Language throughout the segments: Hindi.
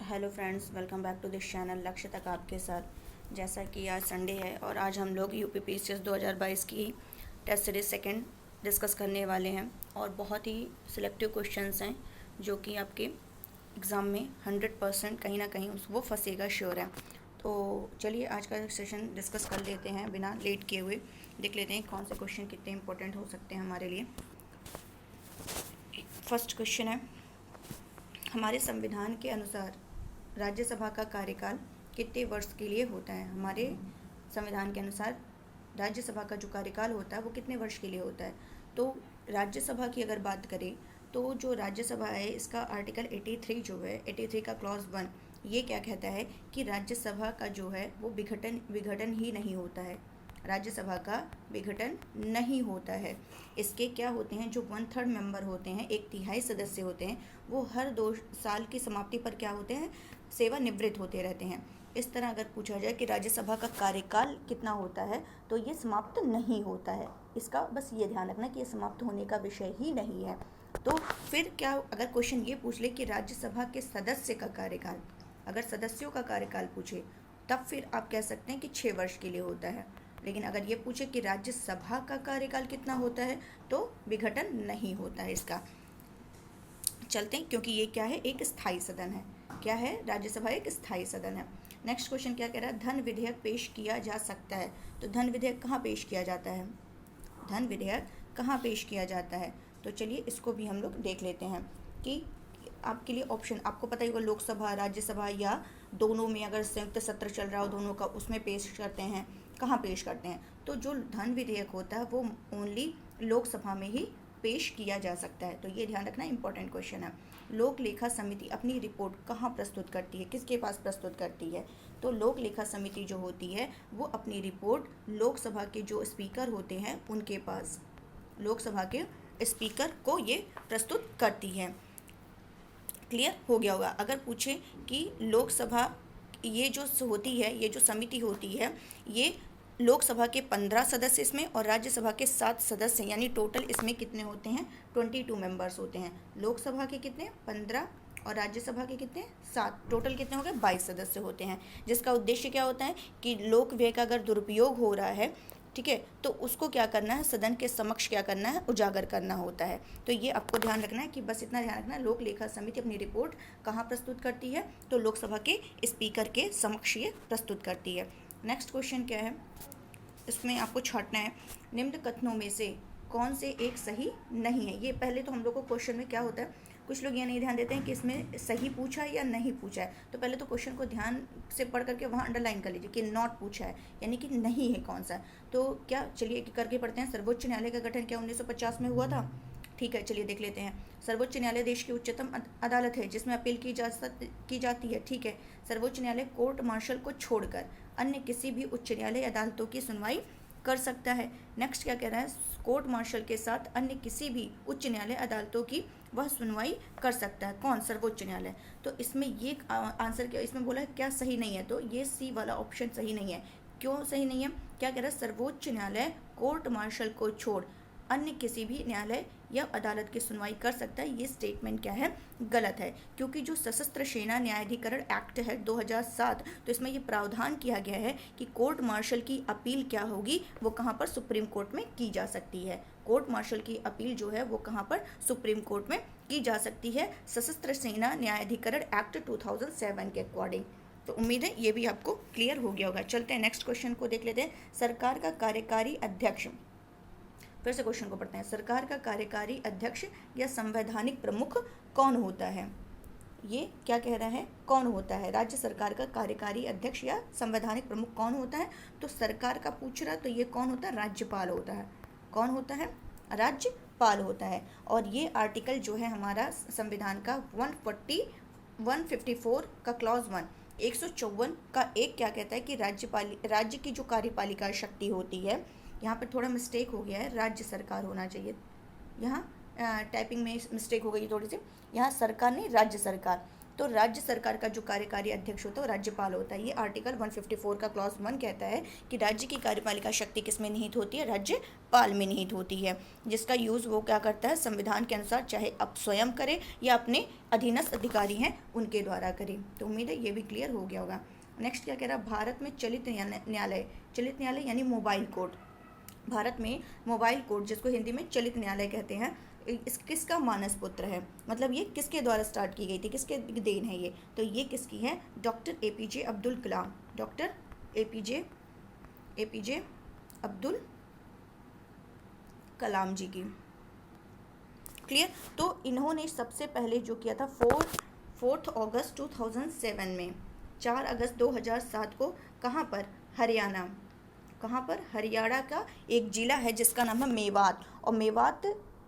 Hello friends, welcome back to this channel लक्ष्य तक आपके साथ। जैसा कि आज संडे है और आज हम लोग यूपी पीसीएस 2022 की टेस्ट सीरीज सेकंड डिस्कस करने वाले हैं और बहुत ही सिलेक्टिव क्वेश्चंस हैं जो कि आपके एग्ज़ाम में 100% कहीं ना कहीं वो फंसेगा श्योर है। तो चलिए आज का सेशन डिस्कस कर लेते हैं बिना लेट किए हुए। देख लेते हैं कौन से क्वेश्चन कितने इंपॉर्टेंट हो सकते हैं हमारे लिए। फर्स्ट क्वेश्चन है, हमारे संविधान के अनुसार राज्यसभा का कार्यकाल कितने वर्ष के लिए होता है। हमारे संविधान के अनुसार राज्यसभा का जो कार्यकाल होता है वो कितने वर्ष के लिए होता है। तो राज्यसभा की अगर बात करें तो जो राज्यसभा है इसका आर्टिकल 83 जो है 83 का क्लॉज 1 ये क्या कहता है कि राज्यसभा का जो है वो विघटन ही नहीं होता है। राज्यसभा का विघटन नहीं होता है। इसके क्या होते हैं, जो 1/3 मेंबर होते हैं, 1/3 सदस्य होते हैं, वो हर 2 साल की समाप्ति पर क्या होते हैं, सेवानिवृत्त होते रहते हैं। इस तरह अगर पूछा जाए कि राज्यसभा का कार्यकाल कितना होता है तो ये समाप्त नहीं होता है। इसका बस ये ध्यान रखना कि ये समाप्त होने का विषय ही नहीं है। तो फिर क्या, अगर क्वेश्चन ये पूछ ले कि राज्यसभा के सदस्य का कार्यकाल, अगर सदस्यों का कार्यकाल पूछे तब फिर आप कह सकते हैं कि 6 वर्ष के लिए होता है। लेकिन अगर ये पूछे कि राज्यसभा का कार्यकाल कितना होता है तो विघटन नहीं होता है इसका। चलते हैं, क्योंकि ये क्या है, एक स्थायी सदन है। क्या है, राज्यसभा एक स्थायी सदन है। नेक्स्ट क्वेश्चन क्या कह रहा है, धन विधेयक पेश किया जा सकता है। तो धन विधेयक कहाँ पेश किया जाता है, धन विधेयक कहाँ पेश किया जाता है। तो चलिए इसको भी हम लोग देख लेते हैं कि आपके लिए ऑप्शन, आपको पता ही होगा लोकसभा राज्यसभा या दोनों में अगर संयुक्त सत्र चल रहा हो दोनों का, उसमें पेश करते हैं। कहाँ पेश करते हैं, तो जो धन विधेयक होता है वो ओनली लोकसभा में ही पेश किया जा सकता है। तो ये ध्यान रखना, इंपॉर्टेंट क्वेश्चन है। लोक लेखा समिति अपनी रिपोर्ट कहाँ प्रस्तुत करती है, किसके पास प्रस्तुत करती है। तो लोक लेखा समिति जो होती है वो अपनी रिपोर्ट लोकसभा के जो स्पीकर होते हैं उनके पास, लोकसभा के स्पीकर को ये प्रस्तुत करती है। क्लियर हो गया होगा। अगर पूछे कि लोकसभा ये जो होती है, ये जो समिति होती है, ये लोकसभा के 15 सदस्य इसमें और राज्यसभा के 7 सदस्य, यानी टोटल इसमें कितने होते हैं, 22 मेंबर्स होते हैं। लोकसभा के कितने, 15 और राज्यसभा के कितने, 7, टोटल कितने हो गए, 22 सदस्य होते हैं। जिसका उद्देश्य क्या होता है कि लोक व्यय का अगर दुरुपयोग हो रहा है, ठीक है, तो उसको क्या करना है, सदन के समक्ष क्या करना है, उजागर करना होता है। तो ये आपको ध्यान रखना है कि बस इतना ध्यान रखना है, लोक लेखा समिति अपनी रिपोर्ट कहाँ प्रस्तुत करती है, तो लोकसभा के स्पीकर के समक्ष ये प्रस्तुत करती है। नेक्स्ट क्वेश्चन क्या है, इसमें आपको छांटना है, निम्न कथनों में से कौन से एक सही नहीं है। ये पहले तो हम लोग को क्वेश्चन में क्या होता है, कुछ लोग ये नहीं ध्यान देते हैं कि इसमें सही पूछा है या नहीं पूछा है। तो पहले तो क्वेश्चन को ध्यान से पढ़ करके वहाँ अंडरलाइन कर लीजिए कि नॉट पूछा है, यानी कि नहीं है कौन सा। तो क्या, चलिए करके पढ़ते हैं। सर्वोच्च न्यायालय का गठन क्या 1950 में हुआ था। ठीक है, चलिए देख लेते हैं। सर्वोच्च न्यायालय देश की उच्चतम अदालत है जिसमें अपील की जाती है। ठीक है, सर्वोच्च न्यायालय कोर्ट मार्शल को छोड़कर अन्य किसी भी उच्च न्यायालय अदालतों की सुनवाई कर सकता है। नेक्स्ट क्या कह रहा है, कोर्ट मार्शल के साथ अन्य किसी भी उच्च न्यायालय अदालतों की वह सुनवाई कर सकता है। कौन, सर्वोच्च न्यायालय। तो इसमें ये आंसर क्या, इसमें बोला है क्या सही नहीं है, तो ये सी वाला ऑप्शन सही नहीं है। क्यों सही नहीं है, क्या कह रहा है, सर्वोच्च न्यायालय कोर्ट मार्शल को छोड़ अन्य किसी भी न्यायालय या अदालत की सुनवाई कर सकता है। ये स्टेटमेंट क्या है, गलत है। क्योंकि जो सशस्त्र सेना न्यायाधिकरण एक्ट है 2007, तो इसमें ये प्रावधान किया गया है कि कोर्ट मार्शल की अपील क्या होगी, वो कहाँ पर, सुप्रीम कोर्ट में की जा सकती है। कोर्ट मार्शल की अपील जो है वो कहाँ पर, सुप्रीम कोर्ट में की जा सकती है, सशस्त्र सेना न्यायाधिकरण एक्ट 2007 के अकॉर्डिंग। तो उम्मीद है ये भी आपको क्लियर हो गया होगा। चलते हैं नेक्स्ट क्वेश्चन को देख लेते हैं। सरकार का कार्यकारी अध्यक्ष, फिर से क्वेश्चन को पढ़ते हैं। सरकार का कार्यकारी अध्यक्ष या संवैधानिक प्रमुख कौन होता है। ये क्या कह रहा है, कौन होता है, राज्य सरकार का कार्यकारी अध्यक्ष या संवैधानिक प्रमुख कौन होता है। तो सरकार का पूछ रहा, तो ये कौन होता है, राज्यपाल होता है। कौन होता है, राज्यपाल होता है। और ये आर्टिकल जो है हमारा संविधान का 154 का क्लॉज 1 154 का एक क्या कहता है कि राज्य की जो कार्यपालिका शक्ति होती है, यहाँ पर थोड़ा मिस्टेक हो गया है, राज्य सरकार होना चाहिए, यहाँ टाइपिंग में मिस्टेक हो गई थोड़ी सी, यहाँ सरकार नहीं राज्य सरकार। तो राज्य सरकार का जो कार्यकारी अध्यक्ष होता है वो राज्यपाल होता है। ये आर्टिकल 154 का क्लॉज 1 कहता है कि राज्य की कार्यपालिका शक्ति किस में निहित होती है, राज्यपाल में निहित होती है, जिसका यूज़ वो क्या करता है, संविधान के अनुसार चाहे अब स्वयं करे या अपने अधीनस्थ अधिकारी हैं उनके द्वारा करे। तो उम्मीद है ये भी क्लियर हो गया होगा। नेक्स्ट क्या कह रहा है, भारत में चलित न्यायालय यानी मोबाइल कोर्ट, भारत में मोबाइल कोर्ट जिसको हिंदी में चलित न्यायालय कहते हैं, किसका मानस पुत्र है, मतलब ये किसके द्वारा स्टार्ट की गई थी, किसके देन है ये, तो ये किसकी है, doctor APJ Abdul Kalam, doctor APJ Abdul Kalam जी की। क्लियर। तो इन्होंने सबसे पहले जो किया था 4 अगस्त 2007 में, 4 अगस्त 2007 को, कहाँ पर, हरियाणा, कहाँ पर, हरियाणा का एक ज़िला है जिसका नाम है मेवात, और मेवात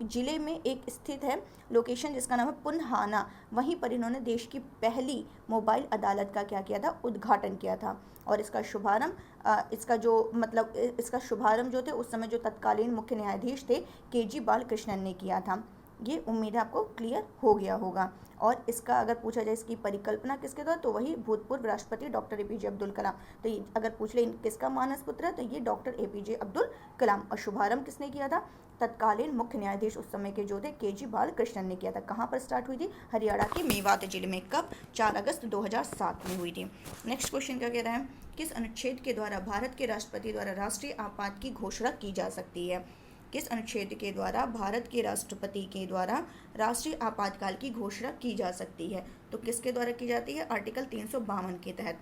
ज़िले में एक स्थित है लोकेशन जिसका नाम है पुन्हाना, वहीं पर इन्होंने देश की पहली मोबाइल अदालत का क्या किया था, उद्घाटन किया था। और इसका शुभारंभ इसका शुभारंभ जो थे उस समय जो तत्कालीन मुख्य न्यायाधीश थे KG बालकृष्णन ने किया था। ये उम्मीद है आपको क्लियर हो गया होगा। और इसका अगर पूछा जाए इसकी परिकल्पना किसके द्वारा, तो वही भूतपूर्व राष्ट्रपति डॉक्टर APJ अब्दुल कलाम। तो ये अगर पूछ ले किसका मानस पुत्र है, तो ये डॉक्टर APJ अब्दुल कलाम। और शुभारंभ किसने किया था, तत्कालीन मुख्य न्यायाधीश उस समय के जो थे KG बालकृष्णन ने किया था। कहाँ पर स्टार्ट हुई थी, हरियाणा के मेवात जिले में। कब, 4 अगस्त 2007 में हुई थी। नेक्स्ट क्वेश्चन क्या कह रहा है, किस अनुच्छेद के द्वारा भारत के राष्ट्रपति द्वारा राष्ट्रीय आपात की घोषणा की जा सकती है, किस अनुच्छेद के द्वारा भारत के राष्ट्रपति के द्वारा राष्ट्रीय आपातकाल की घोषणा की जा सकती है, तो किसके द्वारा की जाती है, आर्टिकल 352 के तहत।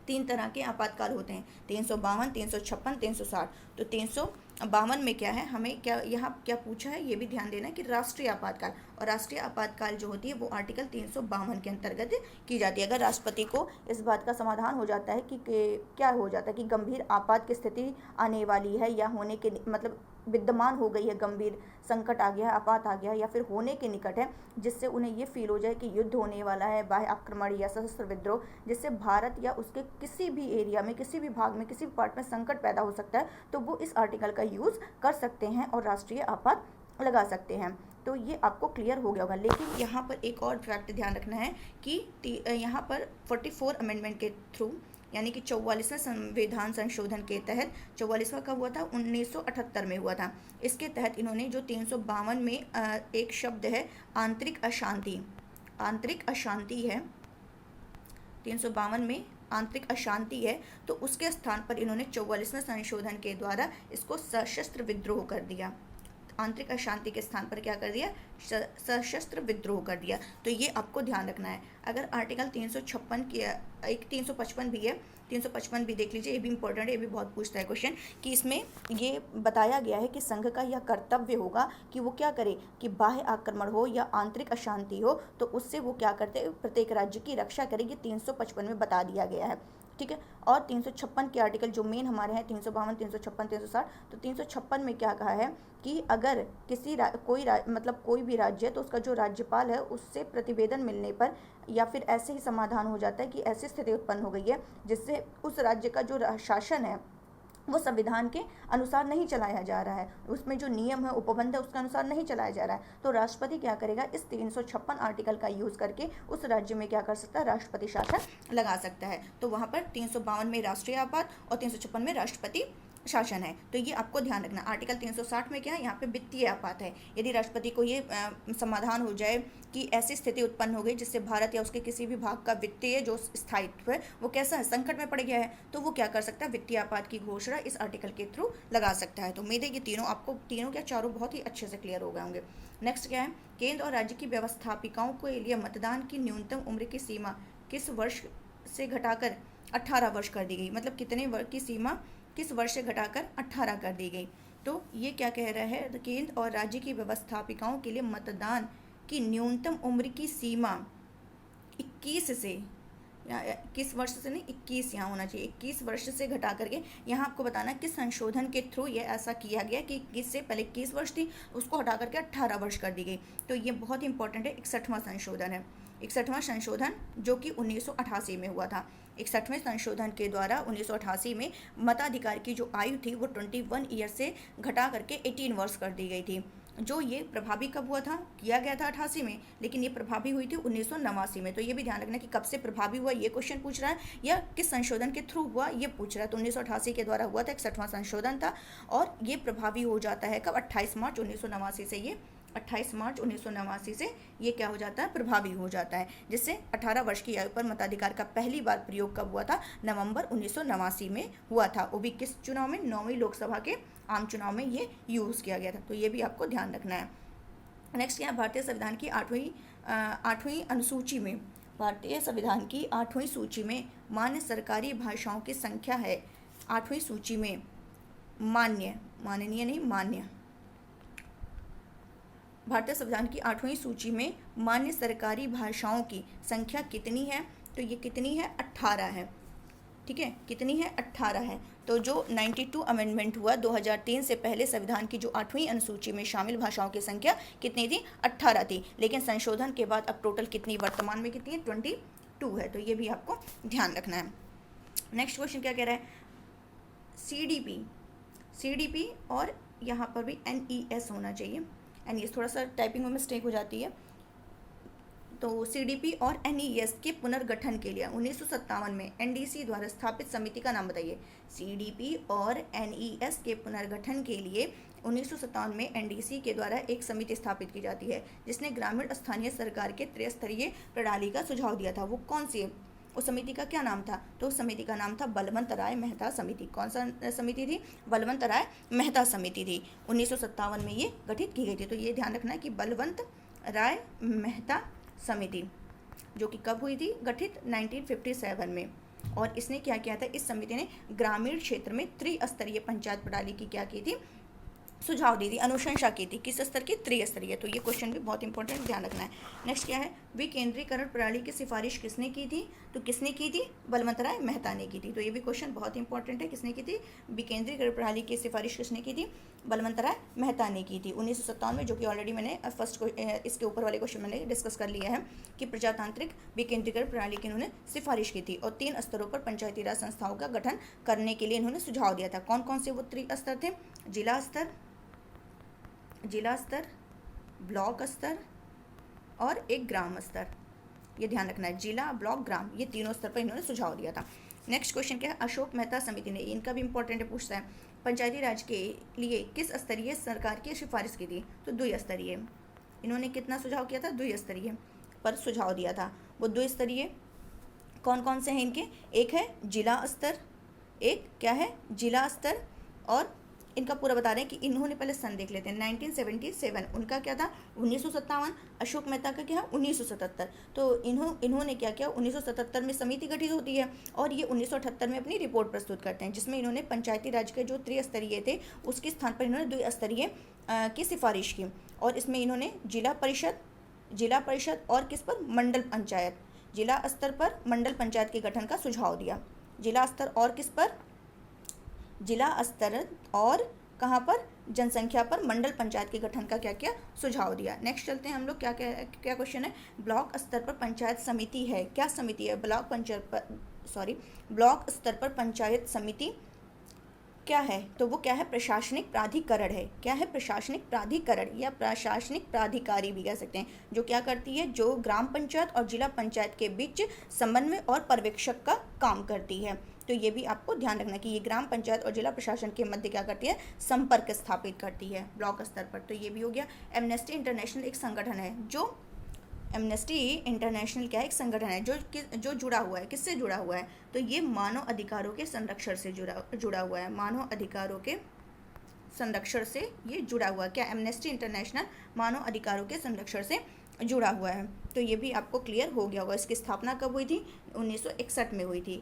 3 तरह के आपातकाल होते हैं, 352, 356, 360। तो 352 में क्या है, हमें क्या यहाँ क्या पूछा है, ये भी ध्यान देना है कि राष्ट्रीय आपातकाल, और राष्ट्रीय आपातकाल जो होती है वो आर्टिकल 352 के अंतर्गत की जाती है। अगर राष्ट्रपति को इस बात का समाधान हो जाता है कि क्या हो जाता है कि गंभीर आपात की स्थिति आने वाली है या होने के मतलब विद्यमान हो गई है, गंभीर संकट आ गया है, आपात आ गया है या फिर होने के निकट है, जिससे उन्हें ये फील हो जाए कि युद्ध होने वाला है, बाह्य आक्रमण या सशस्त्र विद्रोह, जिससे भारत या उसके किसी भी एरिया में, किसी भी भाग में, किसी भी पार्ट में संकट पैदा हो सकता है, तो वो इस आर्टिकल का यूज़ कर सकते हैं और राष्ट्रीय आपात लगा सकते हैं। तो ये आपको क्लियर हो गया होगा। लेकिन यहाँ पर एक और फैक्ट ध्यान रखना है कि यहाँ पर 44 अमेंडमेंट के थ्रू, यानी कि 44वें संविधान संशोधन के तहत, 44वां कब हुआ था, 1978 में हुआ था। इसके तहत इन्होंने जो 352 में एक शब्द है आंतरिक अशांति, आंतरिक अशांति है, 352 में आंतरिक अशांति है, तो उसके स्थान पर इन्होंने 44वें संशोधन के द्वारा इसको सशस्त्र विद्रोह कर दिया। आंतरिक अशांति के स्थान पर क्या कर दिया, सशस्त्र विद्रोह कर दिया। तो ये आपको ध्यान रखना है। अगर आर्टिकल 356 की एक 355 भी है, 355 भी देख लीजिए, ये भी इंपॉर्टेंट है, ये भी बहुत पूछता है क्वेश्चन, कि इसमें ये बताया गया है कि संघ का यह कर्तव्य होगा कि वो क्या करे कि बाह्य आक्रमण हो या आंतरिक अशांति हो तो उससे वो क्या करते हैं, प्रत्येक राज्य की रक्षा करे। ये 355 में बता दिया गया है, ठीक है। और 356 के आर्टिकल जो मेन हमारे हैं 352, 356, 360, तो 356 में क्या कहा है कि अगर कोई भी राज्य है तो उसका जो राज्यपाल है उससे प्रतिवेदन मिलने पर या फिर ऐसे ही समाधान हो जाता है कि ऐसी स्थिति उत्पन्न हो गई है जिससे उस राज्य का जो शासन है वो संविधान के अनुसार नहीं चलाया जा रहा है, उसमें जो नियम है, उपबंध है, उसके अनुसार नहीं चलाया जा रहा है, तो राष्ट्रपति क्या करेगा, इस 356 आर्टिकल का यूज़ करके उस राज्य में क्या कर सकता है, राष्ट्रपति शासन लगा सकता है। तो वहाँ पर 352 में राष्ट्रीय आपात और 356 में राष्ट्रपति शासन है। तो ये आपको ध्यान रखना। आर्टिकल 360 में क्या है, यहाँ पे वित्तीय आपात है। यदि राष्ट्रपति को ये समाधान हो जाए कि ऐसी स्थिति उत्पन्न हो गई जिससे भारत या उसके किसी भी भाग का वित्तीय जो स्थायित्व है वो कैसा है, संकट में पड़ गया है, तो वो क्या कर सकता है, वित्तीय आपात की घोषणा इस आर्टिकल के थ्रू लगा सकता है। तो उम्मीद है ये तीनों आपको, तीनों क्या चारों बहुत ही अच्छे से क्लियर हो गए होंगे। नेक्स्ट क्या है, केंद्र और राज्य की व्यवस्थापिकाओं के लिए मतदान की न्यूनतम उम्र की सीमा किस वर्ष से घटाकर 18 वर्ष कर दी गई, मतलब कितने वर्ष की सीमा किस वर्ष से घटाकर 18 कर दी गई। तो ये क्या कह रहा है, केंद्र और राज्य की व्यवस्थापिकाओं के लिए मतदान की न्यूनतम उम्र की सीमा 21 से, किस वर्ष से नहीं 21 यहाँ होना चाहिए, 21 वर्ष से घटा करके, यहाँ आपको बताना किस संशोधन के थ्रू ये ऐसा किया गया कि इससे पहले 21 वर्ष थी उसको हटा करके 18 वर्ष कर दी गई। तो ये बहुत इंपॉर्टेंट है, 61वां संशोधन है, 61वां संशोधन जो कि 1988 में हुआ था। 61वें संशोधन के द्वारा 1988 में मताधिकार की जो आयु थी वो 21 ईयर से घटा करके 18 वर्ष कर दी गई थी। जो ये प्रभावी कब हुआ था, किया गया था 88 में, लेकिन ये प्रभावी हुई थी 1989 में। तो ये भी ध्यान रखना कि कब से प्रभावी हुआ ये क्वेश्चन पूछ रहा है, या किस संशोधन के थ्रू हुआ ये पूछ रहा है। तो 1988 के द्वारा हुआ था, 61वां संशोधन था, और ये प्रभावी हो जाता है कब, 28 मार्च 1989 से। ये 28 मार्च 1989 से ये क्या हो जाता है, प्रभावी हो जाता है, जिससे 18 वर्ष की आयु पर मताधिकार का पहली बार प्रयोग कब हुआ था, नवंबर 1989 में हुआ था। वो भी किस चुनाव में, 9वीं लोकसभा के आम चुनाव में ये यूज़ किया गया था। तो ये भी आपको ध्यान रखना है। नेक्स्ट क्या है, भारतीय संविधान की आठवीं अनुसूची में, भारतीय संविधान की 8वीं सूची में मान्य सरकारी भाषाओं की संख्या है, 8वीं सूची में मान्य, माननीय नहीं, मान्य, भारतीय संविधान की 8वीं सूची में मान्य सरकारी भाषाओं की संख्या कितनी है, तो ये कितनी है, 18 है। ठीक है, कितनी है, 18 है। तो जो 92 अमेंडमेंट हुआ 2003 से पहले संविधान की जो 8वीं अनुसूची में शामिल भाषाओं की संख्या कितनी थी, 18 थी, लेकिन संशोधन के बाद अब टोटल कितनी, वर्तमान में कितनी है, 22 है। तो ये भी आपको ध्यान रखना है। नेक्स्ट क्वेश्चन क्या कह रहा है, सीडीपी और यहाँ पर भी NES होना चाहिए, NES, थोड़ा सा टाइपिंग में मिस्टेक हो जाती है। तो CDP और NES के पुनर्गठन के लिए 1957 में NDC द्वारा स्थापित समिति का नाम बताइए। CDP और NES के पुनर्गठन के लिए 1957 में NDC के द्वारा एक समिति स्थापित की जाती है, जिसने ग्रामीण स्थानीय सरकार के त्रिस्तरीय प्रणाली का सुझाव दिया था। वो कौन सी है, उस समिति का क्या नाम था, तो उस समिति का नाम था बलवंत राय मेहता समिति। कौन सा समिति थी, बलवंत राय मेहता समिति थी। 1957 में ये गठित की गई थी। तो ये ध्यान रखना है कि बलवंत राय मेहता समिति, जो कि कब हुई थी, गठित 1957 में। और इसने क्या किया था, इस समिति ने ग्रामीण क्षेत्र में त्रिस्तरीय पंचायत प्रणाली की क्या की थी, सुझाव दी थी, अनुशंसा की थी, किस स्तर की, त्रिस्तरीय। तो ये क्वेश्चन भी बहुत इंपॉर्टेंट, ध्यान रखना है। नेक्स्ट क्या है, विकेंद्रीकरण प्रणाली की सिफारिश किसने की थी, तो किसने की थी, बलवंत राय मेहता ने की थी। तो ये भी क्वेश्चन बहुत इंपॉर्टेंट है, किसने की थी, विकेंद्रीकरण प्रणाली की सिफारिश किसने की थी, बलवंत राय मेहता ने की थी 1957 में, जो कि ऑलरेडी मैंने फर्स्ट इसके ऊपर वाले क्वेश्चन मैंने डिस्कस कर लिया है कि प्रजातांत्रिक विकेंद्रीकरण प्रणाली की इन्होंने सिफारिश की थी, और 3 स्तरों पर पंचायती राज संस्थाओं का गठन करने के लिए इन्होंने सुझाव दिया था। कौन कौन से वो त्रिस्तर थे, जिला स्तर, ब्लॉक स्तर और एक ग्राम स्तर। ये ध्यान रखना है, जिला, ब्लॉक, ग्राम, ये तीनों स्तर पर इन्होंने सुझाव दिया था। नेक्स्ट क्वेश्चन क्या है, अशोक मेहता समिति ने, इनका भी इंपॉर्टेंट है, पूछता है पंचायती राज के लिए किस स्तरीय सरकार की सिफारिश की थी, तो द्विस्तरीय। इन्होंने कितना सुझाव किया था, द्विस्तरीय पर सुझाव दिया था। वो द्विस्तरीय कौन कौन से हैं इनके, एक है जिला स्तर, एक क्या है, जिला स्तर, और इनका पूरा बता रहे हैं कि इन्होंने पहले सन देख लेते हैं, 1977 उनका क्या था, 1957, अशोक मेहता का क्या, 1977। तो इन्होंने क्या किया, 1977 में समिति गठित होती है, और ये 1978 में अपनी रिपोर्ट प्रस्तुत करते हैं, जिसमें इन्होंने पंचायती राज के जो त्रिस्तरीय थे उसके स्थान पर इन्होंने द्विस्तरीय की सिफारिश की। और इसमें इन्होंने जिला परिषद और किस पर, मंडल पंचायत, जिला स्तर पर मंडल पंचायत के गठन का सुझाव दिया। जिला स्तर और किस पर, जिला स्तर और कहाँ पर, जनसंख्या पर मंडल पंचायत के गठन का क्या किया, सुझाव दिया। नेक्स्ट चलते हैं हम लोग, क्या क्वेश्चन है, ब्लॉक स्तर पर पंचायत समिति है, क्या समिति है, ब्लॉक स्तर पर पंचायत समिति क्या है, तो वो क्या है, प्रशासनिक प्राधिकरण है। क्या है, प्रशासनिक प्राधिकरण या प्रशासनिक प्राधिकारी भी कह सकते हैं, जो क्या करती है, जो ग्राम पंचायत और जिला पंचायत के बीच समन्वय और पर्यवेक्षक का काम करती है। तो ये भी आपको ध्यान रखना कि ये ग्राम पंचायत और जिला प्रशासन के मध्य क्या करती है, संपर्क स्थापित करती है ब्लॉक स्तर पर। तो ये भी हो गया। एमनेस्टी इंटरनेशनल एक संगठन है, जो एमनेस्टी इंटरनेशनल क्या है, एक संगठन है जो जुड़ा हुआ है, किससे जुड़ा हुआ है, तो ये मानव अधिकारों के संरक्षण से जुड़ा हुआ है, मानव अधिकारों के संरक्षण से ये जुड़ा हुआ है। क्या, एमनेस्टी इंटरनेशनल मानव अधिकारों के संरक्षण से जुड़ा हुआ है। तो ये भी आपको क्लियर हो गया होगा। इसकी स्थापना कब हुई थी, 1961 में हुई थी।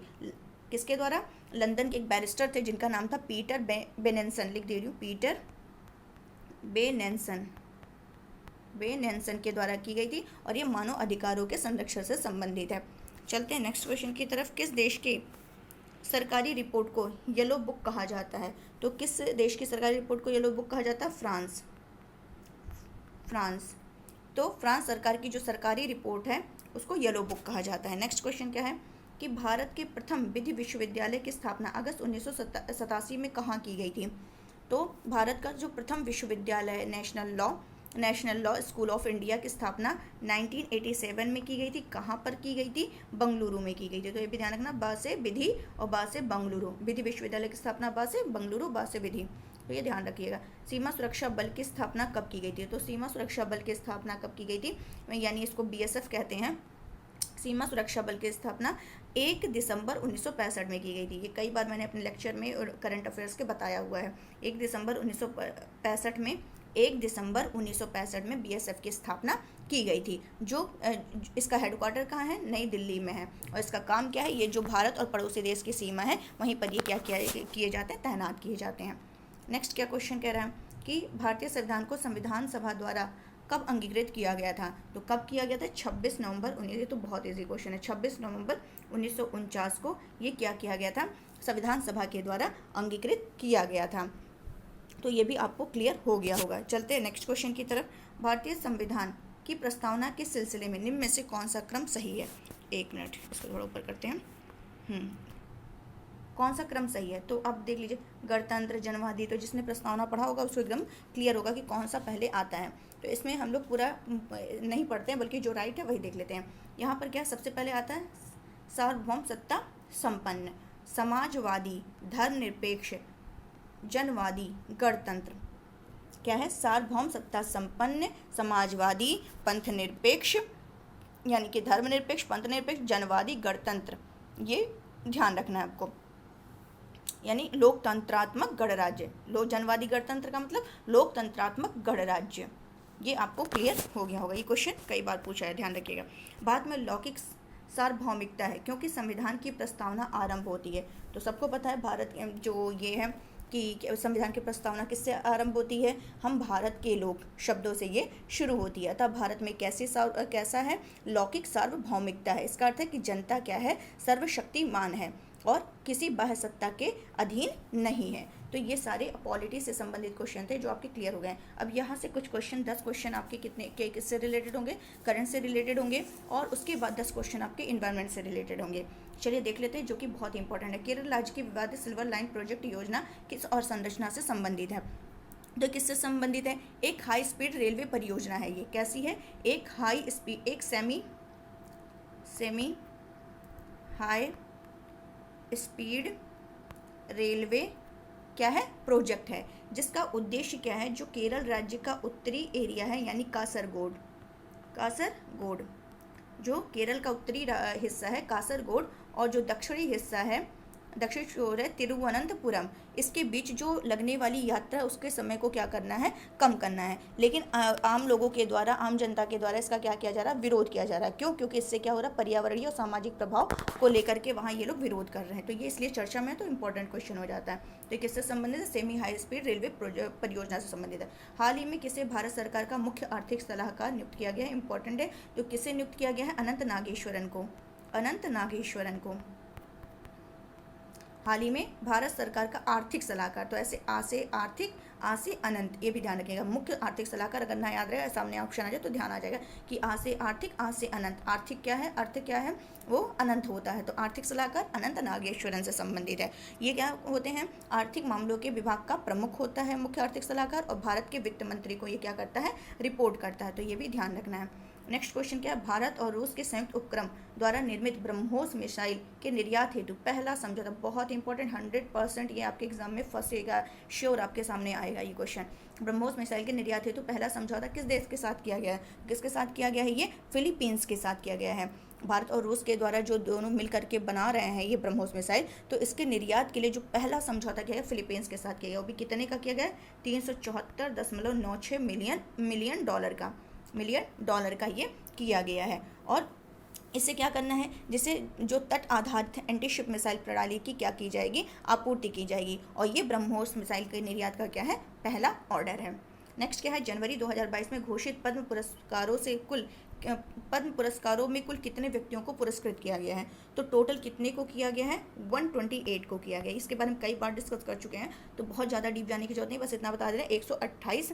किसके द्वारा, लंदन के एक बैरिस्टर थे जिनका नाम था पीटर बेनेंसन, लिख दे रही हूँ, पीटर बेनेंसन के द्वारा की गई थी, और ये मानव अधिकारों के संरक्षण से संबंधित है। चलते हैं नेक्स्ट क्वेश्चन की तरफ। किस देश के सरकारी रिपोर्ट को येलो बुक कहा जाता है, तो किस देश की सरकारी रिपोर्ट को येलो बुक कहा जाता है, फ्रांस। तो फ्रांस सरकार की जो सरकारी रिपोर्ट है उसको येलो बुक कहा जाता है। नेक्स्ट क्वेश्चन क्या है कि भारत के प्रथम विधि विश्वविद्यालय की स्थापना अगस्त 1987 में कहाँ की गई थी, तो भारत का जो प्रथम विश्वविद्यालय है national law school of India की स्थापना 1987 में की गई थी। कहाँ पर की गई थी? बंगलुरु में की गई थी। तो ये भी ध्यान रखना, बा से विधि और बा से बंगलुरु। विधि विश्वविद्यालय की स्थापना बा से, बंगलुरु बा से विधि, तो ये ध्यान रखिएगा। सीमा सुरक्षा बल की स्थापना कब की गई थी? तो सीमा सुरक्षा बल की स्थापना कब की गई थी, यानी इसको BSF कहते हैं। सीमा सुरक्षा बल की स्थापना 1 दिसंबर 1965 में की गई थी। ये कई बार मैंने अपने लेक्चर में और करंट अफेयर्स के बताया हुआ है। 1 दिसंबर 1965 में BSF की स्थापना की गई थी। जो इसका हेडक्वार्टर कहाँ है? नई दिल्ली में है। और इसका काम क्या है? ये जो भारत और पड़ोसी देश की सीमा है वहीं पर ये क्या किए जाते हैं? तैनात किए जाते हैं। नेक्स्ट क्या क्वेश्चन कह रहा है कि भारतीय संविधान को संविधान सभा द्वारा कब अंगीकृत किया गया था? तो कब किया गया था? 26 नवंबर 19, ये तो बहुत इजी क्वेश्चन है। 26 नवंबर 1949 को ये क्या किया गया था? संविधान सभा के द्वारा अंगीकृत किया गया था। तो ये भी आपको क्लियर हो गया होगा। चलते हैं नेक्स्ट क्वेश्चन की तरफ। भारतीय संविधान की प्रस्तावना के सिलसिले में निम्न में से कौन सा क्रम सही है? 1 मिनट, इसको थोड़ा ऊपर करते हैं। कौन सा क्रम सही है? तो अब देख लीजिए, गणतंत्र, जनवादी, तो जिसने प्रस्तावना पढ़ा होगा उसको एकदम क्लियर होगा कि कौन सा पहले आता है। तो इसमें हम लोग पूरा नहीं पढ़ते हैं, बल्कि जो राइट है वही देख लेते हैं। यहाँ पर क्या सबसे पहले आता है? सार्वभौम सत्ता संपन्न, समाजवादी, धर्मनिरपेक्ष, जनवादी, गणतंत्र। क्या है? सार्वभौम सत्ता संपन्न, समाजवादी, पंथ निरपेक्ष यानी कि धर्मनिरपेक्ष, पंथ निरपेक्ष, जनवादी, गणतंत्र। ये ध्यान रखना है आपको, यानी लोकतंत्रात्मक गणराज्य। जनवादी गणतंत्र का मतलब लोकतंत्रात्मक गणराज्य। ये आपको क्लियर हो गया होगा। ये क्वेश्चन कई बार पूछा है, ध्यान रखिएगा। भारत में लौकिक सार्वभौमिकता है क्योंकि संविधान की प्रस्तावना आरंभ होती है। तो सबको पता है भारत जो ये है कि संविधान की प्रस्तावना किससे आरंभ होती है? हम भारत के लोग शब्दों से ये शुरू होती है। तब भारत में कैसा है? लौकिक सार्वभौमिकता है। इसका अर्थ है कि जनता क्या है? सर्वशक्तिमान है और किसी बाह्य सत्ता के अधीन नहीं है। तो ये सारे पॉलिटी से संबंधित क्वेश्चन थे जो आपके क्लियर हो गए। अब यहाँ से कुछ क्वेश्चन 10 क्वेश्चन आपके किससे रिलेटेड होंगे? करंट से रिलेटेड होंगे, और उसके बाद 10 क्वेश्चन आपके इन्वायरमेंट से रिलेटेड होंगे। चलिए देख लेते हैं, जो कि बहुत इंपॉर्टेंट है। केरल राज्य की विवादित सिल्वर लाइन प्रोजेक्ट योजना किस और संरचना से संबंधित है? तो किससे संबंधित है? एक हाई स्पीड रेलवे परियोजना है। ये कैसी है? एक सेमी हाई स्पीड रेलवे क्या है? प्रोजेक्ट है, जिसका उद्देश्य क्या है? जो केरल राज्य का उत्तरी एरिया है, यानी कासरगोड, जो केरल का उत्तरी हिस्सा है कासरगोड, और जो दक्षिणी हिस्सा है, दक्षिण छोर है तिरुवनंतपुरम, इसके बीच जो लगने वाली यात्रा उसके समय को क्या करना है? कम करना है। लेकिन आम लोगों के द्वारा, आम जनता के द्वारा इसका क्या किया जा रहा है? विरोध किया जा रहा है। क्यों? क्योंकि इससे क्या हो रहा है? पर्यावरणीय और सामाजिक प्रभाव को लेकर के वहाँ ये लोग विरोध कर रहे हैं। तो ये इसलिए चर्चा में तो इंपॉर्टेंट क्वेश्चन हो जाता है। तो किससे संबंधित है? सेमी हाई स्पीड रेलवे परियोजना से संबंधित है। हाल ही में किसे भारत सरकार का मुख्य आर्थिक सलाहकार नियुक्त किया गया है? इंपॉर्टेंट है। तो किसे नियुक्त किया गया है? अनंत नागेश्वरन को हाल ही में भारत सरकार का आर्थिक सलाहकार। तो ऐसे आ से आर्थिक, आ से अनंत, ये भी ध्यान रखिएगा। मुख्य आर्थिक सलाहकार अगर ना याद रहेगा, सामने ऑप्शन आ जाए तो ध्यान आ जाएगा कि आ से आर्थिक, आ से अनंत। आर्थिक क्या है? अर्थ क्या है? वो अनंत होता है। तो आर्थिक सलाहकार अनंत नागेश्वरन से संबंधित है। ये क्या होते हैं? आर्थिक मामलों के विभाग का प्रमुख होता है मुख्य आर्थिक सलाहकार, और भारत के वित्त मंत्री को ये क्या करता है? रिपोर्ट करता है। तो ये भी ध्यान रखना है। नेक्स्ट क्वेश्चन क्या है? भारत और रूस के संयुक्त उपक्रम द्वारा निर्मित ब्रह्मोस मिसाइल के निर्यात हेतु पहला समझौता। बहुत इंपॉर्टेंट, 100% ये आपके एग्जाम में फंसेगा, श्योर आपके सामने आएगा ये क्वेश्चन। ब्रह्मोस मिसाइल के निर्यात हेतु पहला समझौता किस देश के साथ किया गया है? किसके साथ किया गया है? ये फिलीपींस के साथ किया गया है। भारत और रूस के द्वारा जो दोनों मिल करके बना रहे हैं ये ब्रह्मोस मिसाइल, तो इसके निर्यात के लिए जो पहला समझौता किया गया फिलीपींस के साथ किया गया, वो भी कितने का किया गया? 374.96 मिलियन डॉलर का ये किया गया है। और इससे क्या करना है? जिसे जो तट आधारित एंटी शिप मिसाइल प्रणाली की क्या की जाएगी? आपूर्ति की जाएगी। और ये ब्रह्मोस मिसाइल के निर्यात का क्या है? पहला ऑर्डर है। नेक्स्ट क्या है? जनवरी 2022 में घोषित पद्म पुरस्कारों में कुल कितने व्यक्तियों को पुरस्कृत किया गया है? तो टोटल कितने को किया गया है? 128 को किया गया। इसके बारे में कई बार डिस्कस कर चुके हैं, तो बहुत ज़्यादा डीप जाने की जरूरत नहीं, बस इतना बता दे रहे हैं। 128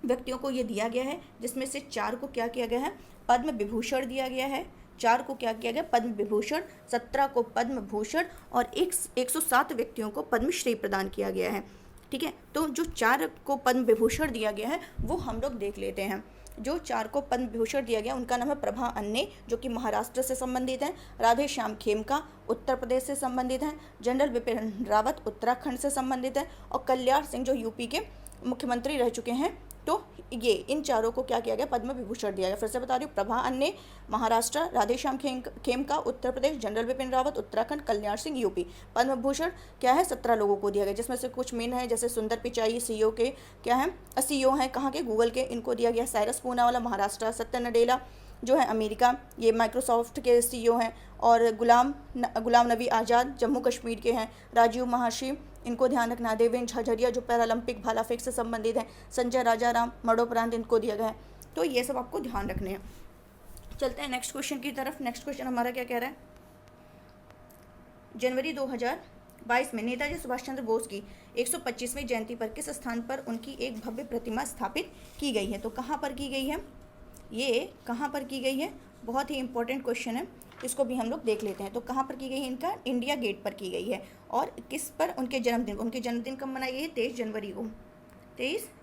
व्यक्तियों को ये दिया गया है, जिसमें से 4 को क्या किया गया है? पद्म विभूषण दिया गया है। 4 को क्या किया गया? पद्म विभूषण, 17 को पद्म भूषण, और 107 व्यक्तियों को पद्मश्री प्रदान किया गया है। ठीक है, तो जो 4 को पद्म विभूषण दिया गया है वो हम लोग देख लेते हैं। जो 4 को पद्म विभूषण दिया गया उनका नाम है प्रभा अन्ने, जो कि महाराष्ट्र से संबंधित हैं, राधे श्याम खेमका उत्तर प्रदेश से संबंधित हैं, जनरल बिपिन रावत उत्तराखंड से संबंधित हैं, और कल्याण सिंह जो यूपी के मुख्यमंत्री रह चुके हैं। तो ये इन 4 को क्या किया गया, पद्म विभूषण दिया गया। फिर से बता रही हूँ, प्रभा अन्ने महाराष्ट्र, राधेश्याम खेमका उत्तर प्रदेश, जनरल बिपिन रावत उत्तराखंड, कल्याण सिंह यूपी। पद्म विभूषण क्या है, 17 लोगों को दिया गया, जिसमें से कुछ मेन है, जैसे सुंदर पिचाई सीईओ के क्या है, सीईओ हैं कहाँ के, गूगल के, इनको दिया गया। साइरस पूनावाला महाराष्ट्र, सत्य नडेला जो है अमेरिका, ये माइक्रोसॉफ्ट के सीईओ हैं, और गुलाम नबी आज़ाद जम्मू कश्मीर के हैं, राजीव महर्षि इनको ध्यान रखना, देवेंद्र झाझरिया जो पैरालंपिक भाला फेंक से संबंधित हैं, संजय राजाराम मरणोपरांत इनको दिया गया है। तो ये सब आपको ध्यान रखने हैं। चलते हैं नेक्स्ट क्वेश्चन की तरफ। नेक्स्ट क्वेश्चन हमारा क्या कह रहा है, जनवरी 2022 में नेताजी सुभाष चंद्र बोस की 125वीं जयंती पर किस स्थान पर उनकी एक भव्य प्रतिमा स्थापित की गई है। तो कहाँ पर की गई है, ये कहाँ पर की गई है, बहुत ही इंपॉर्टेंट क्वेश्चन है, इसको भी हम लोग देख लेते हैं। तो कहाँ पर की गई है, इनका इंडिया गेट पर की गई है। और किस पर, उनके जन्मदिन कब मनाई गई है, 23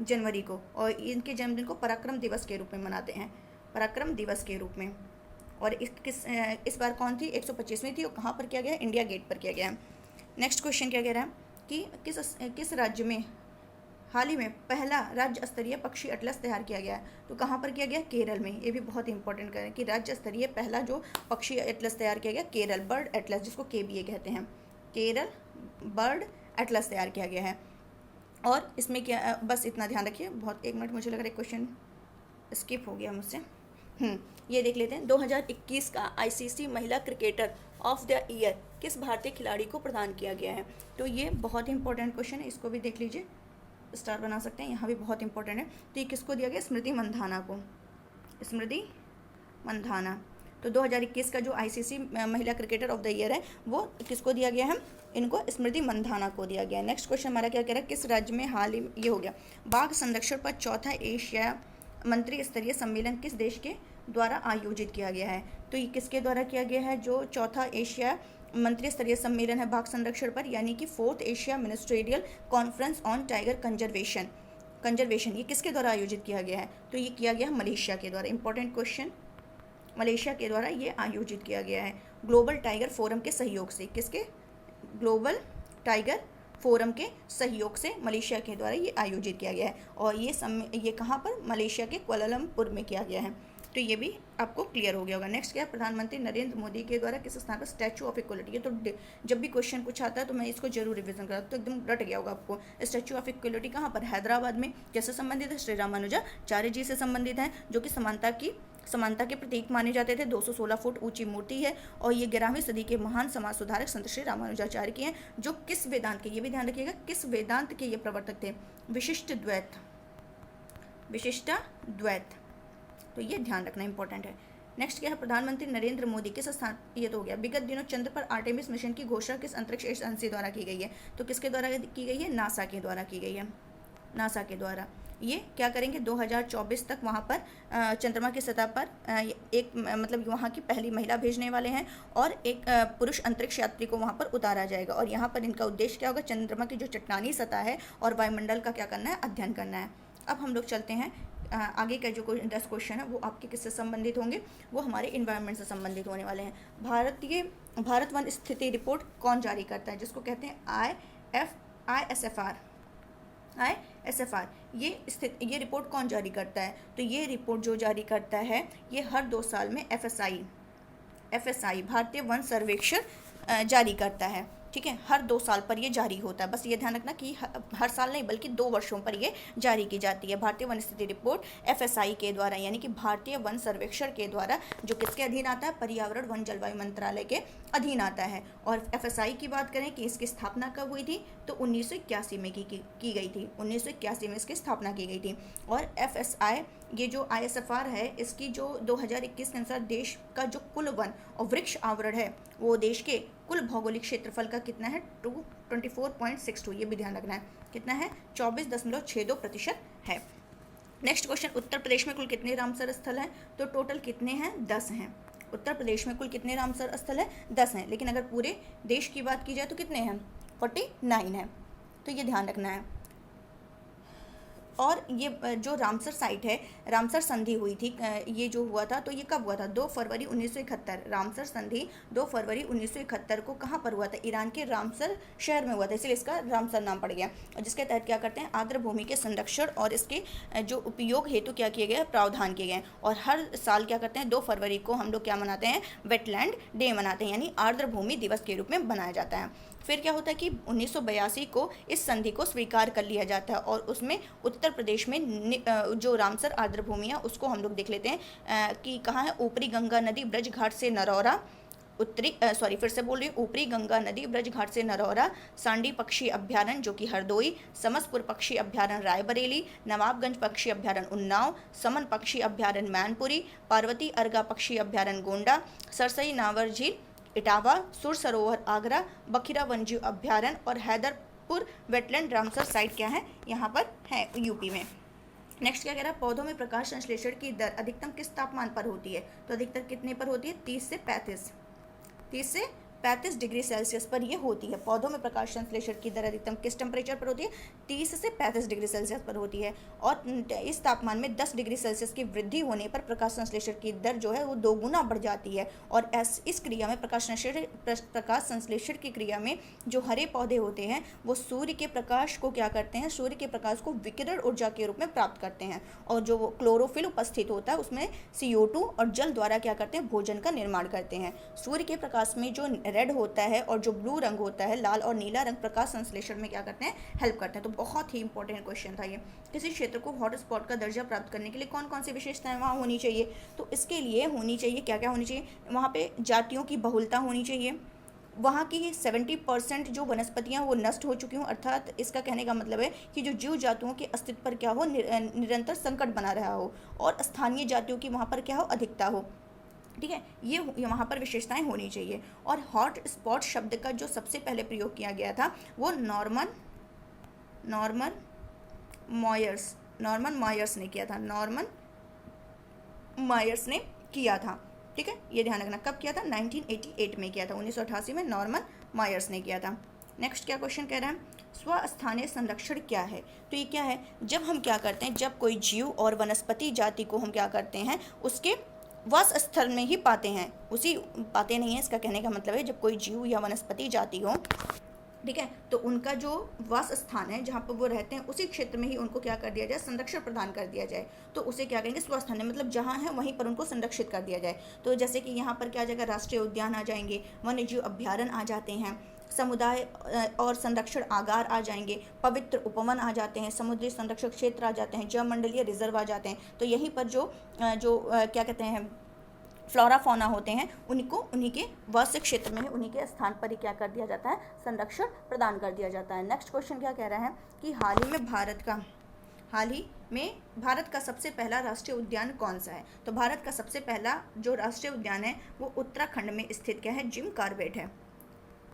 जनवरी को। और इनके जन्मदिन को पराक्रम दिवस के रूप में मनाते हैं, पराक्रम दिवस के रूप में। और इस बार कौन थी, 125वीं थी, और कहाँ पर किया गया, इंडिया गेट पर किया गया है। नेक्स्ट क्वेश्चन क्या कह रहा है कि किस राज्य में हाल ही में पहला राज्य स्तरीय पक्षी एटलस तैयार किया गया है। तो कहाँ पर किया गया, केरल में। ये भी बहुत इंपॉर्टेंट करें कि राज्य स्तरीय पहला जो पक्षी एटलस तैयार किया गया, केरल बर्ड एटलस, जिसको KBA कहते हैं, केरल बर्ड एटलस तैयार किया गया है। और इसमें क्या, बस इतना ध्यान रखिए, बहुत, 1 मिनट, मुझे लग रहा है क्वेश्चन स्किप हो गया मुझसे। ये देख लेते हैं, 2021 का ICC महिला क्रिकेटर ऑफ द ईयर किस भारतीय खिलाड़ी को प्रदान किया गया है। तो ये बहुत ही इंपॉर्टेंट क्वेश्चन है, इसको भी देख लीजिए, स्टार बना सकते हैं, यहाँ भी बहुत इंपॉर्टेंट है। तो ये किसको दिया गया, स्मृति मंधाना को, स्मृति मंधाना। तो 2021 का जो ICC महिला क्रिकेटर ऑफ द ईयर है वो किसको दिया गया है, इनको स्मृति मंधाना को दिया गया है। नेक्स्ट क्वेश्चन हमारा क्या कह रहा है, किस राज्य में हाल ही ये हो गया, बाघ संरक्षण पर 4था एशिया मंत्री स्तरीय सम्मेलन किस देश के द्वारा आयोजित किया गया है। तो ये किसके द्वारा किया गया है, जो 4था एशिया मंत्री स्तरीय सम्मेलन है बाघ संरक्षण पर, यानी कि 4th Asia ministerial conference on tiger conservation, ये किसके द्वारा आयोजित किया गया है। तो ये किया गया मलेशिया के द्वारा। इंपॉर्टेंट क्वेश्चन, मलेशिया के द्वारा ये आयोजित किया गया है, ग्लोबल टाइगर फोरम के सहयोग से। किसके, ग्लोबल टाइगर फोरम के सहयोग से मलेशिया के द्वारा ये आयोजित किया गया है। और ये कहाँ पर, मलेशिया के कुआलालंपुर में किया गया है। तो ये भी आपको क्लियर हो गया होगा। नेक्स्ट क्या है, प्रधानमंत्री नरेंद्र मोदी के द्वारा किस स्थान पर स्टैचू ऑफ इक्वलिटी। ये तो जब भी क्वेश्चन पूछा आता है तो मैं इसको जरूर रिवीजन करता हूँ, तो एकदम रट गया होगा आपको। स्टैचू ऑफ इक्वलिटी कहाँ पर, हैदराबाद में। किससे संबंधित है, श्री रामानुजाचार्य जी से संबंधित है, जो कि समानता के प्रतीक माने जाते थे। 216 फुट ऊंची मूर्ति है, और ये 11वीं सदी के महान समाज सुधारक संत श्री रामानुजाचार्य के हैं, जो किस वेदांत के, ये भी ध्यान रखिएगा, किस वेदांत के ये प्रवर्तक थे, विशिष्ट द्वैत। तो ये ध्यान रखना इंपॉर्टेंट है। नेक्स्ट क्या है, प्रधानमंत्री नरेंद्र मोदी किस स्थान, ये तो हो गया। विगत दिनों चंद्र पर आर्टेमिस मिशन की घोषणा किस अंतरिक्ष एजेंसी द्वारा की गई है। तो किसके द्वारा की गई है, नासा के द्वारा की गई है, नासा के द्वारा। ये क्या करेंगे, 2024 तक वहाँ पर चंद्रमा की सतह पर एक मतलब वहाँ की पहली महिला भेजने वाले हैं, और एक पुरुष अंतरिक्ष यात्री को वहाँ पर उतारा जाएगा। और यहाँ पर इनका उद्देश्य क्या होगा, चंद्रमा की जो चट्टानी सतह है और वायुमंडल का क्या करना है, अध्ययन करना है। अब हम लोग चलते हैं आगे का जो 10 क्वेश्चन है वो आपके किससे संबंधित होंगे, वो हमारे इन्वायरमेंट से संबंधित होने वाले हैं। भारत वन स्थिति रिपोर्ट कौन जारी करता है, जिसको कहते हैं ISFR। ये रिपोर्ट कौन जारी करता है। तो ये रिपोर्ट जो जारी करता है, ये हर 2 साल में FSI भारतीय वन सर्वेक्षण जारी करता है। ठीक है, हर 2 साल पर ये जारी होता है। बस ये ध्यान रखना कि हर साल नहीं बल्कि 2 वर्षों पर ये जारी की जाती है। भारतीय वन स्थिति रिपोर्ट FSI के द्वारा, यानी कि भारतीय वन सर्वेक्षण के द्वारा, जो किसके अधीन आता है, पर्यावरण वन जलवायु मंत्रालय के अधीन आता है। और FSI की बात करें कि इसकी स्थापना कब हुई थी, तो 1981 में की गई थी। 1981 में इसकी स्थापना की गई थी। और FSI, ये जो ISFR है, इसकी जो 2021 के अनुसार देश का जो कुल वन और वृक्ष आवरण है, वो देश के कुल भौगोलिक क्षेत्रफल का कितना है, 24.62। ये भी ध्यान रखना है, कितना है, 24.62% है। नेक्स्ट क्वेश्चन, उत्तर प्रदेश में कुल कितने रामसर स्थल हैं। तो टोटल कितने हैं, 10 हैं। उत्तर प्रदेश में कुल कितने रामसर स्थल है, 10 हैं। लेकिन अगर पूरे देश की बात की जाए तो कितने हैं, 49 है। तो ये ध्यान रखना है। और ये जो रामसर साइट है, रामसर संधि हुई थी, ये जो हुआ था, तो ये कब हुआ था? 2 फरवरी 1971। रामसर संधि 2 फरवरी 1971 को कहाँ पर हुआ था? ईरान के रामसर शहर में हुआ था, इसलिए इसका रामसर नाम पड़ गया। और जिसके तहत क्या करते हैं, आर्द्र भूमि के संरक्षण और इसके जो उपयोग हेतु क्या किए गए, प्रावधान किए गए। और हर साल क्या करते हैं, 2 फरवरी को हम लोग क्या मनाते हैं, वेटलैंड डे मनाते हैं, यानी आर्द्र भूमि दिवस के रूप में मनाया जाता है। फिर क्या होता है कि 1982 को इस संधि को स्वीकार कर लिया जाता है और उसमें उत्तर प्रदेश में जो रामसर आर्द्र भूमि है उसको हम लोग देख लेते हैं कि कहाँ है। ऊपरी गंगा नदी ब्रज घाट से नरौरा, फिर से बोल रही हूँ, ऊपरी गंगा नदी ब्रज घाट से नरौरा, सांडी पक्षी अभ्यारण्य जो कि हरदोई, समसपुर पक्षी अभ्यारण्य रायबरेली, नवाबगंज पक्षी अभ्यारण्य उन्नाव, समन पक्षी अभ्यारण्य मैनपुरी, पार्वती अर्गा पक्षी अभ्यारण्य गोंडा, सरसई नावर झील इटावा, सुर सरोवर आगरा, बखिरा वन्यजीव अभ्यारण्य और हैदरपुर वेटलैंड रामसर साइट क्या है, यहाँ पर है यूपी में। नेक्स्ट क्या कह रहा है, पौधों में प्रकाश संश्लेषण की दर अधिकतम किस तापमान पर होती है? तो अधिकतर कितने पर होती है? 30 से 35 डिग्री सेल्सियस पर ये होती है। पौधों में प्रकाश संश्लेषण की दर अधिकतम किस टेम्परेचर पर होती है? 30 से 35 डिग्री सेल्सियस पर होती है। और इस तापमान में 10 डिग्री सेल्सियस की वृद्धि होने पर प्रकाश संश्लेषण की दर जो है वो 2 गुना बढ़ जाती है। और इस क्रिया में प्रकाश संश्लेषण की क्रिया में जो हरे पौधे होते हैं वो सूर्य के प्रकाश को क्या करते हैं, सूर्य के प्रकाश को विकिरण ऊर्जा के रूप में प्राप्त करते हैं। और जो क्लोरोफिल उपस्थित होता है उसमें CO2 और जल द्वारा क्या करते हैं, भोजन का निर्माण करते हैं। सूर्य के प्रकाश में जो रेड होता है और जो ब्लू रंग होता है, लाल और नीला रंग, प्रकाश संश्लेषण में क्या करते हैं, हेल्प करते हैं। तो बहुत ही इंपॉर्टेंट क्वेश्चन था ये। किसी क्षेत्र को हॉट स्पॉट का दर्जा प्राप्त करने के लिए कौन कौन सी विशेषताएं वहाँ होनी चाहिए? तो इसके लिए होनी चाहिए, क्या क्या होनी चाहिए, वहाँ पे जातियों की बहुलता होनी चाहिए, वहाँ की 70% जो वनस्पतियाँ वो नष्ट हो चुकी हों, अर्थात इसका कहने का मतलब है कि जो जीव जातियों के अस्तित्व पर क्या हो, निरंतर संकट बना रहा हो, और स्थानीय जातियों की वहाँ पर क्या हो, अधिकता हो। ठीक है, ये वहाँ पर विशेषताएं होनी चाहिए। और हॉट स्पॉट शब्द का जो सबसे पहले प्रयोग किया गया था वो नॉर्मन मॉयर्स ने किया था, नॉर्मन मायर्स ने किया था। ठीक है, ये ध्यान रखना, कब किया था? 1988 में किया था, 1988 में नॉर्मन मायर्स ने किया था। नेक्स्ट क्या क्वेश्चन कह रहा है, स्वस्थानीय संरक्षण क्या है? तो ये क्या है, जब हम क्या करते हैं, जब कोई जीव और वनस्पति जाति को हम क्या करते हैं, उसके वास स्थल में ही पाते हैं, उसी पाते नहीं है, इसका कहने का मतलब है जब कोई जीव या वनस्पति जाति हो, ठीक है, तो उनका जो वास स्थान है जहाँ पर वो रहते हैं उसी क्षेत्र में ही उनको क्या कर दिया जाए, संरक्षण प्रदान कर दिया जाए। तो उसे क्या कहेंगे, स्वस्थानीय, मतलब जहाँ है वहीं पर उनको संरक्षित कर दिया जाए। तो जैसे कि यहाँ पर क्या आ जाएगा, राष्ट्रीय उद्यान आ जाएंगे, वन्यजीव अभ्यारण्य आ जाते हैं, समुदाय और संरक्षण आगार आ जाएंगे, पवित्र उपवन आ जाते हैं, समुद्री संरक्षण क्षेत्र आ जाते हैं, जलमंडलीय रिजर्व आ जाते हैं। तो यहीं पर जो क्या कहते हैं, फ्लोरा फौना होते हैं, उनको उन्हीं के वास क्षेत्र में, उन्हीं के स्थान पर ही क्या कर दिया जाता है, संरक्षण प्रदान कर दिया जाता है। नेक्स्ट क्वेश्चन क्या कह रहा है कि हाल ही में भारत का सबसे पहला राष्ट्रीय उद्यान कौन सा है? तो भारत का सबसे पहला जो राष्ट्रीय उद्यान है वो उत्तराखंड में स्थित क्या है, जिम कॉर्बेट है।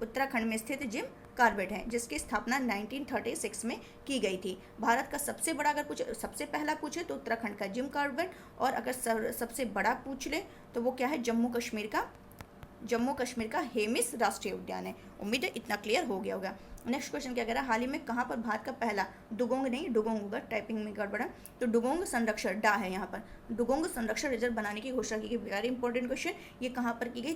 उत्तराखंड में स्थित जिम कॉर्बेट है, जिसकी स्थापना 1936 में की गई थी। भारत का सबसे बड़ा अगर सबसे पहला पूछे तो उत्तराखंड का जिम कॉर्बेट, और अगर सबसे बड़ा पूछ ले तो वो क्या है, जम्मू कश्मीर का हेमिस राष्ट्रीय उद्यान है। उम्मीद है इतना क्लियर हो गया होगा। नेक्स्ट क्वेश्चन क्या कह रहा है, हाल ही में कहाँ पर भारत का पहला डुगोंग होगा, टाइपिंग में गड़बड़ा, तो डुगोंग संरक्षण डा है यहाँ पर, डुगोंग संरक्षण रिजर्व बनाने की घोषणा की गई। वेरी इंपॉर्टेंट क्वेश्चन, ये कहाँ पर की गई,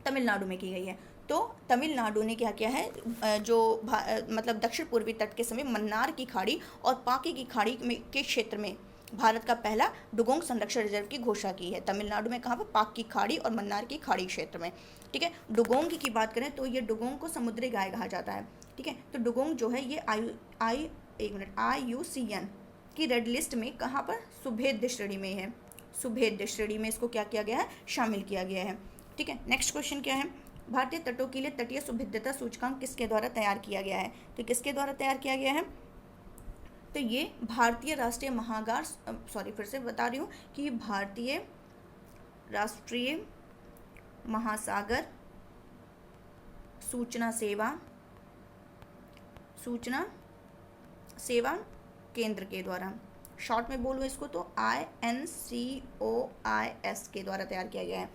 तमिलनाडु में की गई है। तो तमिलनाडु ने क्या किया है, मतलब दक्षिण पूर्वी तट के समय मन्नार की खाड़ी और पाके की खाड़ी के क्षेत्र में भारत का पहला डुगोंग संरक्षण रिजर्व की घोषणा की है। तमिलनाडु में कहाँ पर, पाक की खाड़ी और मन्नार की खाड़ी क्षेत्र में। ठीक है, डुगोंग की बात करें तो ये डुगोंग को समुद्री गाय कहा जाता है। ठीक है, तो डुगोंग जो है ये IUCN की रेड लिस्ट में कहाँ पर, सुभेद्य श्रेणी में है। सुभेद्य श्रेणी में इसको क्या किया गया है, शामिल किया गया है। ठीक है, नेक्स्ट क्वेश्चन क्या है, भारतीय तटों के लिए तटीय सुभिद्यता सूचकांक किसके द्वारा तैयार किया गया है? तो किसके द्वारा तैयार किया गया है, तो ये भारतीय राष्ट्रीय महासागर, फिर से बता रही हूँ कि भारतीय राष्ट्रीय महासागर सूचना सेवा केंद्र के द्वारा, शॉर्ट में बोलूँ इसको तो INCOIS के द्वारा तैयार किया गया है।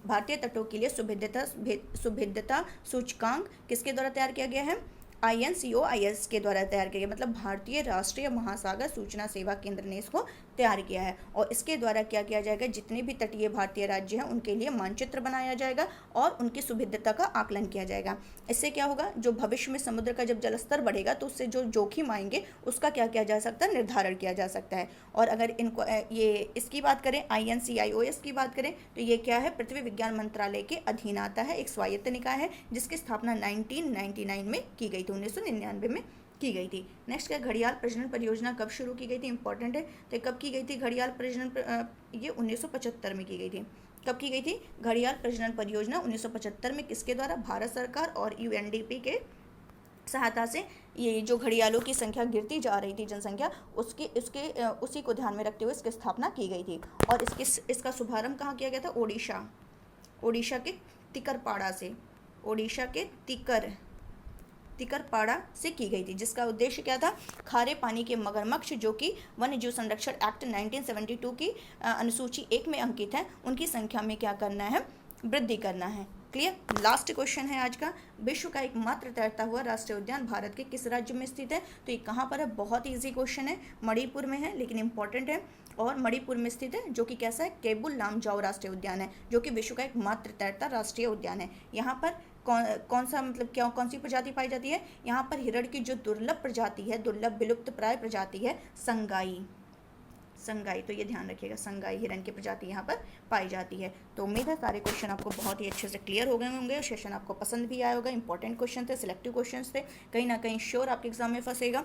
भारतीय तटों के लिए सुभिद्यता सूचकांक किसके द्वारा तैयार किया गया है, INCOIS के द्वारा तैयार किया गया, मतलब भारतीय राष्ट्रीय महासागर सूचना सेवा केंद्र ने इसको तैयार किया है। और इसके द्वारा क्या किया जाएगा, जितने भी तटीय भारतीय राज्य हैं उनके लिए मानचित्र बनाया जाएगा और उनकी सुविधता का आकलन किया जाएगा। इससे क्या होगा, जो भविष्य में समुद्र का जब जलस्तर बढ़ेगा तो उससे जो जोखिम आएंगे उसका क्या किया जा सकता है, निर्धारण किया जा सकता है। और अगर इनको ये इसकी बात करें, INCOIS की बात करें, तो ये क्या है, पृथ्वी विज्ञान मंत्रालय के अधीन आता है, एक स्वायत्त निकाय है जिसकी स्थापना 1999 में की गई थी, 1999 में की गई थी। नेक्स्ट क्या, घड़ियाल प्रजनन परियोजना कब शुरू की गई थी, इंपॉर्टेंट है। तो कब की गई थी घड़ियाल प्रजनन, ये 1975 में की गई थी। कब की गई थी घड़ियाल प्रजनन परियोजना, 1975 में। किसके द्वारा, भारत सरकार और UNDP के सहायता से। ये जो घड़ियालों की संख्या गिरती जा रही थी, जनसंख्या, उसी को ध्यान में रखते हुए इसकी स्थापना की गई थी। और इसका शुभारंभ कहाँ किया गया था, ओडिशा के तिकरपाड़ा से, ओडिशा के तिकरपाड़ा से की गई थी, जिसका उद्देश्य क्या था, खारे पानी के मगरमच्छ जो कि वन्य जीव संरक्षण एक्ट 1972 की अनुसूची 1 में अंकित है, उनकी संख्या में क्या करना है, वृद्धि करना है। क्लियर। लास्ट क्वेश्चन है आज का, विश्व का एकमात्र तैरता हुआ राष्ट्रीय उद्यान भारत के किस राज्य में स्थित है। तो ये कहाँ पर है, बहुत इजी क्वेश्चन है, मणिपुर में है, लेकिन इंपॉर्टेंट है। और मणिपुर में स्थित है, जो कि कैसा है, केबुल लामजाओ राष्ट्रीय उद्यान है, जो कि विश्व का एकमात्र तैरता राष्ट्रीय उद्यान है। यहाँ पर कौन सा मतलब कौन सी प्रजाति पाई जाती है, यहाँ पर हिरण की जो दुर्लभ प्रजाति है, दुर्लभ विलुप्त प्राय प्रजाति है, संगाई। तो ये ध्यान रखिएगा, संगाई हिरण की प्रजाति यहाँ पर पाई जाती है। तो उम्मीद है सारे क्वेश्चन आपको बहुत ही अच्छे से क्लियर हो गए होंगे और सेशन आपको पसंद भी आया होगा। इंपॉर्टेंट क्वेश्चन थे, सिलेक्टिव क्वेश्चन थे, कहीं ना कहीं श्योर आपके एग्जाम में फंसेगा।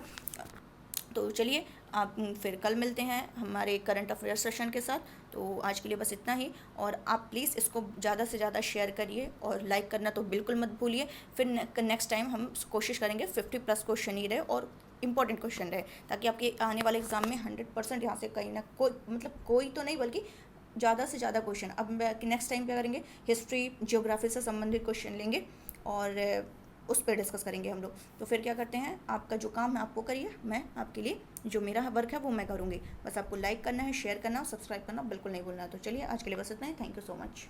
तो चलिए आप फिर कल मिलते हैं हमारे करंट अफेयर सेशन के साथ। तो आज के लिए बस इतना ही, और आप प्लीज़ इसको ज़्यादा से ज़्यादा शेयर करिए और लाइक करना तो बिल्कुल मत भूलिए। फिर नेक्स्ट टाइम हम कोशिश करेंगे 50+ क्वेश्चन ही रहे और इंपॉर्टेंट क्वेश्चन रहे, ताकि आपके आने वाले एग्जाम में 100% यहाँ से कहीं ना कोई तो नहीं बल्कि ज़्यादा से ज़्यादा क्वेश्चन। अब नेक्स्ट टाइम क्या करेंगे, हिस्ट्री ज्योग्राफी से संबंधित क्वेश्चन लेंगे और उस पर डिस्कस करेंगे हम लोग। तो फिर क्या करते हैं, आपका जो काम है आपको करिए, मैं आपके लिए जो मेरा वर्क है वो मैं करूँगी। बस आपको लाइक करना है, शेयर करना और सब्सक्राइब करना बिल्कुल नहीं भूलना। तो चलिए आज के लिए बस इतना ही। Thank you so much.